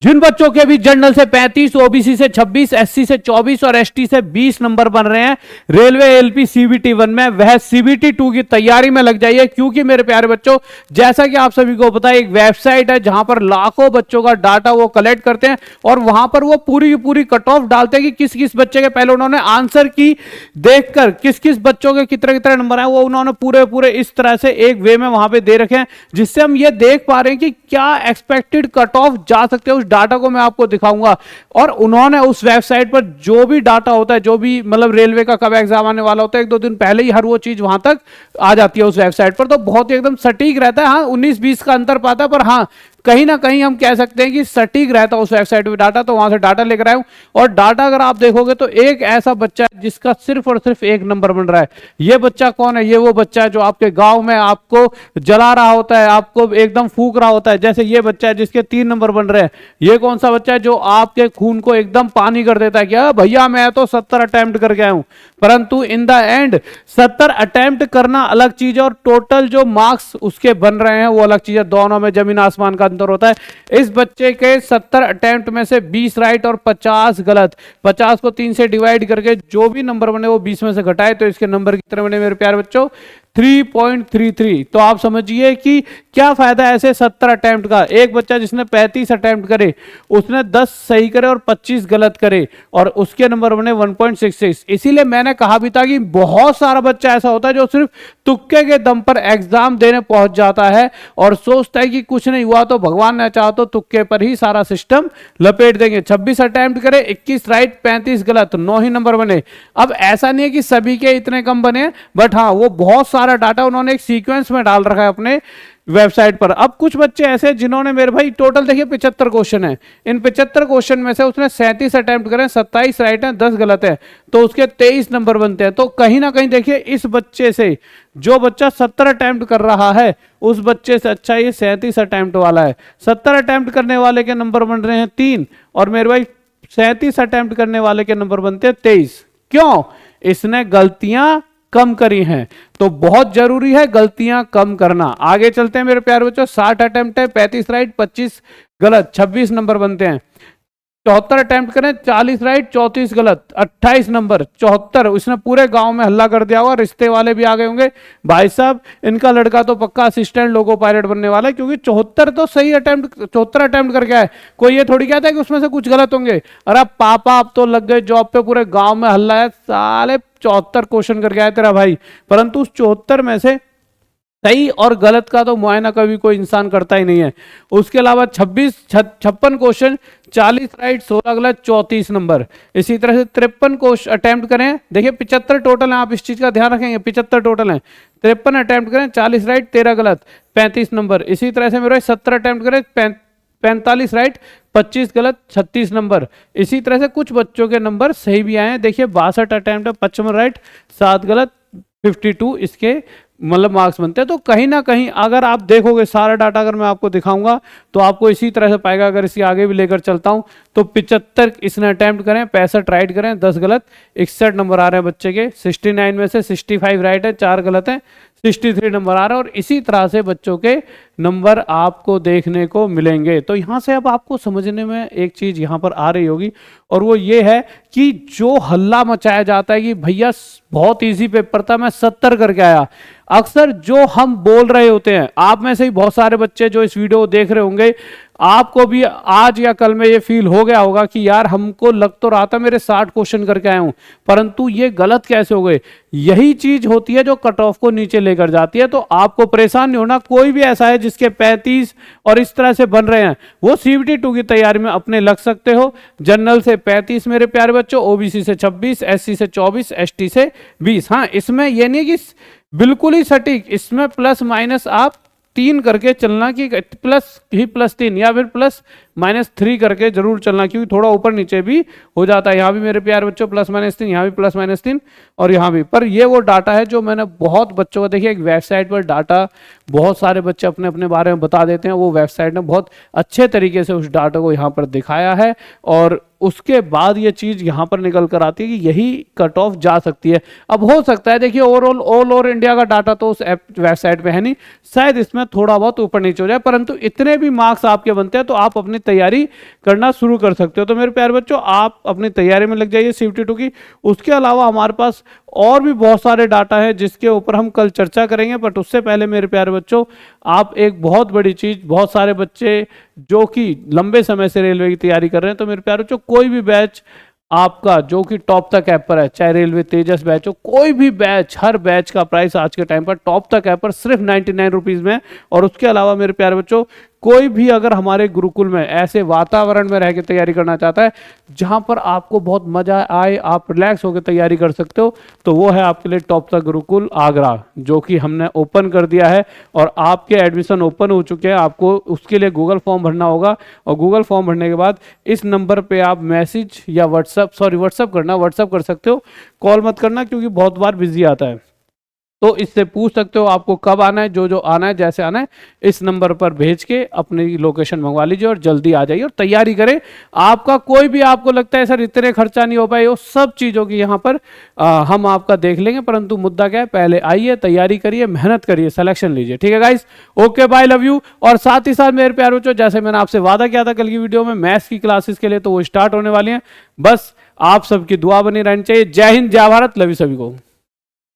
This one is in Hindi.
जिन बच्चों के भी जनरल से 35, ओबीसी से 26, एससी से 24 और एसटी से 20 नंबर बन रहे हैं रेलवे एलपी सीबीटी 1 में, वह सीबीटी 2 की तैयारी में लग जाइए। क्योंकि मेरे प्यारे बच्चों, जैसा कि आप सभी को पता है, एक वेबसाइट है जहां पर लाखों बच्चों का डाटा वो कलेक्ट करते हैं और वहां पर वो पूरी की पूरी कट ऑफ डालते हैं कि किस किस बच्चे के पहले उन्होंने आंसर की देखकर किस किस बच्चों के कितने कितने नंबर आए, वो उन्होंने पूरे पूरे इस तरह से एक वे में वहां पे दे रखे हैं, जिससे हम ये देख पा रहे हैं कि क्या एक्सपेक्टेड कट ऑफ जा सकते हैं। उस डाटा को मैं आपको दिखाऊंगा और उन्होंने उस वेबसाइट पर जो भी डाटा होता है, जो भी मतलब रेलवे का कब एग्जाम आने वाला होता है, 1-2 दिन पहले ही हर वो चीज वहां तक आ जाती है उस वेबसाइट पर, तो बहुत ही एकदम सटीक रहता है। हाँ, 19-20 का अंतर पाता है, पर हाँ कहीं ना कहीं हम कह सकते हैं कि सटीक रहता है उस वेबसाइट पे डाटा। तो वहां से डाटा लेकर आया हूं और डाटा अगर आप देखोगे तो एक ऐसा बच्चा है जिसका सिर्फ और सिर्फ 1 नंबर बन रहा है। ये बच्चा कौन है? ये वो बच्चा है जो आपके गांव में आपको जला रहा होता है, आपको एकदम फूक रहा होता है। जैसे ये बच्चा है जिसके 3 नंबर बन रहे हैं। ये कौन सा बच्चा है जो आपके खून को एकदम पानी कर देता है? क्या भैया, मैं तो 70 अटेम्प्ट करके आया हूं, परंतु इन द एंड 70 अटेम्प्ट करना अलग चीज है और टोटल जो मार्क्स उसके बन रहे हैं वो अलग चीज है। दोनों में जमीन आसमान का अंतर होता है। इस बच्चे के 70 अटेम्प्ट में से 20 राइट और 50 गलत। 50 को 3 से डिवाइड करके जो भी नंबर बने वो 20 में से घटाए तो इसके नंबर कितने बने मेरे प्यारे बच्चों? 3.33। तो आप समझिए कि क्या फायदा ऐसे 70 अटेम्प्ट का। एक बच्चा जिसने 35 अटेम्प्ट करे, उसने 10 सही करे और 25 गलत करे और उसके नंबर बने 1.66। इसीलिए मैंने कहा भी था कि बहुत सारा बच्चा ऐसा होता है जो सिर्फ तुक्के के दम पर एग्जाम देने पहुंच जाता है और सोचता है कि कुछ नहीं हुआ तो भगवान ने चाहा तो तुक्के पर ही सारा सिस्टम लपेट देंगे। 26 अटेम्प्ट करे, 21 राइट, 35 गलत, 9 ही नंबर बने। अब ऐसा नहीं है कि सभी के इतने कम बने, बट हाँ वो बहुत सारा डाटा उन्होंने एक सीक्वेंस में डाल रखा है अपने वेबसाइट पर। अब कुछ बच्चे ऐसे जिन्होंने मेरे भाई टोटल देखिए 75 क्वेश्चन है, इन 75 क्वेश्चन में से उसने 37 अटेम्प्ट करे, 27 राइट है, 10 गलत है, तो उसके 23 नंबर बनते हैं। तो कहीं ना कहीं देखिए इस बच्चे से, जो बच्चा 70 अटेम्प्ट कर रहा है, उस बच्चे से अच्छा ये 37 अटेम्प्ट वाला है। 70 अटेम्प्ट करने वाले के नंबर बन रहे हैं 3 और मेरे भाई 37 अटेम्प्ट करने वाले के नंबर बनते हैं 23। क्यों? इसने गलतियां कम करी हैं। तो बहुत जरूरी है गलतियां कम करना। आगे चलते हैं मेरे प्यारे बच्चों। 60 अटेम्प्ट है, 35 राइट, 25 गलत, 26 नंबर बनते हैं। 74 अटेम्प्ट करें, 40 राइट, 34 गलत, 28 नंबर। 74 उसने पूरे गांव में हल्ला कर दिया होगा, रिश्ते वाले भी आ गए होंगे, भाई साहब इनका लड़का तो पक्का असिस्टेंट लोको पायलट बनने वाला है, क्योंकि 74 तो सही अटेम्प्ट, 74 अटेम्प्ट करके आए। कोई ये थोड़ी कहता है कि उसमें से कुछ गलत होंगे। अरे पापा अब तो लग गए जॉब पे, पूरे गांव में हल्ला है, साले 74 क्वेश्चन करके आया तेरा भाई। परंतु उस 74 में से सही और गलत का तो मुआयना कभी कोई इंसान करता ही नहीं है। उसके अलावा 56 क्वेश्चन, 40 राइट, 16 गलत, 34 नंबर। इसी तरह से 53 क्वेश्चन अटेम्प्ट करें, देखिए 75 टोटल है, आप इस चीज का ध्यान रखेंगे, 75 टोटल है। 53 अटेम्प्ट करें, 40 राइट, 13 गलत, 35 नंबर। इसी तरह से मेरे 70 अटेम्प्ट करें, 45 राइट, 25 गलत, 36 नंबर। इसी तरह से कुछ बच्चों के नंबर सही भी आए हैं, देखिए 62 अटेम्प्ट है, 55 राइट, 7 गलत, 52 इसके मतलब मार्क्स बनते हैं। तो कहीं ना कहीं अगर आप देखोगे सारा डाटा, अगर मैं आपको दिखाऊंगा तो आपको इसी तरह से पाएगा। अगर इसी आगे भी लेकर चलता हूं तो 75 इसने अटेम्प्ट करें, 65 राइट करें, 10 गलत, 61 नंबर आ रहे हैं बच्चे के। 69 में से 65 राइट है, 4 गलत है, 63 नंबर आ रहा है। और इसी तरह से बच्चों के नंबर आपको देखने को मिलेंगे। तो यहाँ से अब आपको समझने में एक चीज यहाँ पर आ रही होगी, और वो ये है कि जो हल्ला मचाया जाता है कि भैया बहुत इजी पेपर था, मैं 70 करके आया, अक्सर जो हम बोल रहे होते हैं, आप में से ही बहुत सारे बच्चे जो इस वीडियो को देख रहे होंगे, आपको भी आज या कल में ये फील हो गया होगा कि यार हमको लग तो रहा था मेरे 60 क्वेश्चन करके आया हूं, परंतु ये गलत कैसे हो गए। यही चीज होती है जो कट ऑफ को नीचे लेकर जाती है। तो आपको परेशान नहीं होना। कोई भी ऐसा है जिसके 35 और इस तरह से बन रहे हैं, वो सीबीटी 2 की तैयारी में अपने लग सकते हो। जनरल से 35 मेरे प्यारे बच्चों, ओबीसी से 26, एससी से 24, एसटी से 20। हाँ, इसमें यह नहीं कि बिल्कुल ही सटीक, इसमें प्लस माइनस आप 3 करके चलना, कि प्लस ही +3 या फिर +-3 करके जरूर चलना, क्योंकि थोड़ा ऊपर नीचे भी हो जाता है। यहाँ भी मेरे प्यारे बच्चों +-3, यहाँ भी +-3 और यहाँ भी। पर ये वो डाटा है जो मैंने बहुत बच्चों को, देखिए एक वेबसाइट पर डाटा बहुत सारे बच्चे अपने अपने बारे में बता देते हैं, वो वेबसाइट ने बहुत अच्छे तरीके से उस डाटा को यहाँ पर दिखाया है और उसके बाद ये चीज यहाँ पर निकल कर आती है कि यही कट ऑफ जा सकती है। अब हो सकता है, देखिए ओवरऑल ऑल ओवर इंडिया का डाटा तो उस वेबसाइट पे है नहीं, शायद इसमें थोड़ा बहुत ऊपर नीचे हो जाए, परंतु इतने भी मार्क्स आपके बनते हैं तो आप अपनी तैयारी करना शुरू कर सकते हो। तो मेरे प्यारे बच्चों, आप अपनी तैयारी में लग जाइए CBT2 की। उसके अलावा हमारे पास और भी बहुत सारे डाटा है जिसके ऊपर हम कल चर्चा करेंगे, बट उससे पहले मेरे प्यारे बच्चों, आप एक बहुत बड़ी चीज, बहुत सारे बच्चे जो कि लंबे समय से रेलवे की तैयारी कर रहे हैं, तो मेरे प्यारे बच्चों कोई भी बैच आपका जो कि टॉप तक ऐप पर है, चाहे रेलवे तेजस बैच हो, कोई भी बैच, हर बैच का प्राइस आज के टाइम पर टॉप तक ऐप पर सिर्फ 99 रुपीज में। और उसके अलावा मेरे प्यारे बच्चों, कोई भी अगर हमारे गुरुकुल में ऐसे वातावरण में रह के तैयारी करना चाहता है जहां पर आपको बहुत मजा आए, आप रिलैक्स होकर तैयारी कर सकते हो, तो वो है आपके लिए टॉप तक गुरुकुल आगरा, जो कि हमने ओपन कर दिया है और आपके एडमिशन ओपन हो चुके हैं। आपको उसके लिए गूगल फॉर्म भरना होगा और गूगल फॉर्म भरने के बाद इस नंबर पे आप मैसेज या व्हाट्सअप कर सकते हो, कॉल मत करना क्योंकि बहुत बार बिजी आता है। तो इससे पूछ सकते हो आपको कब आना है, जो आना है, जैसे आना है, इस नंबर पर भेज के अपनी लोकेशन मंगवा लीजिए और जल्दी आ जाइए और तैयारी करें। आपका कोई भी आपको लगता है सर इतने खर्चा नहीं हो पाए, वो सब चीज़ों की यहाँ पर हम आपका देख लेंगे, परंतु मुद्दा क्या है, पहले आइए, तैयारी करिए, मेहनत करिए, सिलेक्शन लीजिए। ठीक है guys, okay bye, love you. और साथ ही साथ मेरे प्यारे बच्चों, जैसे मैंने आपसे वादा किया था कल की वीडियो में, मैथ्स की क्लासेस के लिए तो वो स्टार्ट होने वाली हैं, बस आप सबकी दुआ बनी रहनी चाहिए। जय हिंद, जय भारत, लव यू सभी को।